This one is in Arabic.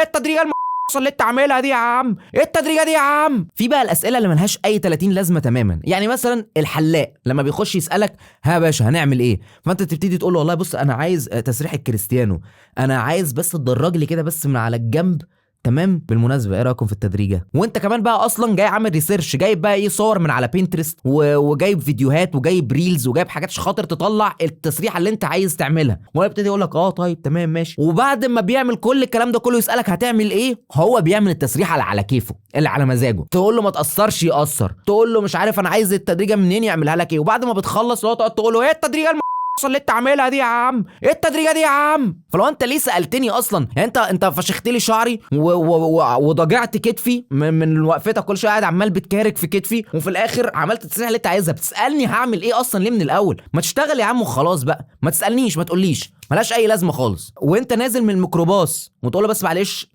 ايه التدريجه اللي انت عاملها دي يا عم؟ ايه التدريجه دي يا عم؟ في بقى الاسئله اللي ملهاش اي 30 لازمه تماما. يعني مثلا الحلاق لما بيخش يسالك ها يا باشا هنعمل ايه، فانت تبتدي تقول له والله بص انا عايز تسريح الكريستيانو، انا عايز بس تدرج لي كده بس من على الجنب. تمام. بالمناسبه ايه رايكم في التدريجه؟ وانت كمان بقى اصلا جاي عامل ريسيرش، جايب بقى ايه صور من على بينترست وجايب فيديوهات وجايب ريلز وجايب حاجات عشان خاطر تطلع التسريحه اللي انت عايز تعملها. وهو يبتدي يقول لك اه طيب تمام ماشي. وبعد ما بيعمل كل الكلام ده كله يسالك هتعمل ايه، هو بيعمل التسريحه اللي على كيفه اللي على مزاجه. تقول له ما تاثرش ياثر، تقول له مش عارف انا عايز التدريجه منين يعملها لك ايه. وبعد ما بتخلص هو تقعد تقول له ايه التدريجه اللي انت عاملها دي يا عم؟ ايه التدريجه دي يا عم؟ فلو انت ليه سالتني اصلا؟ يعني انت فشخت لي شعري وضجعت كتفي من وقفتك، كل شويه قاعد عمال بتكارك في كتفي، وفي الاخر عملت التسريحه اللي انت عايزها. بتسالني هعمل ايه اصلا ليه من الاول؟ ما تشتغل يا عم وخلاص بقى، ما تسالنيش ما تقوليش، ملهاش اي لازمه خالص. وانت نازل من الميكروباص وتقول له بس معلش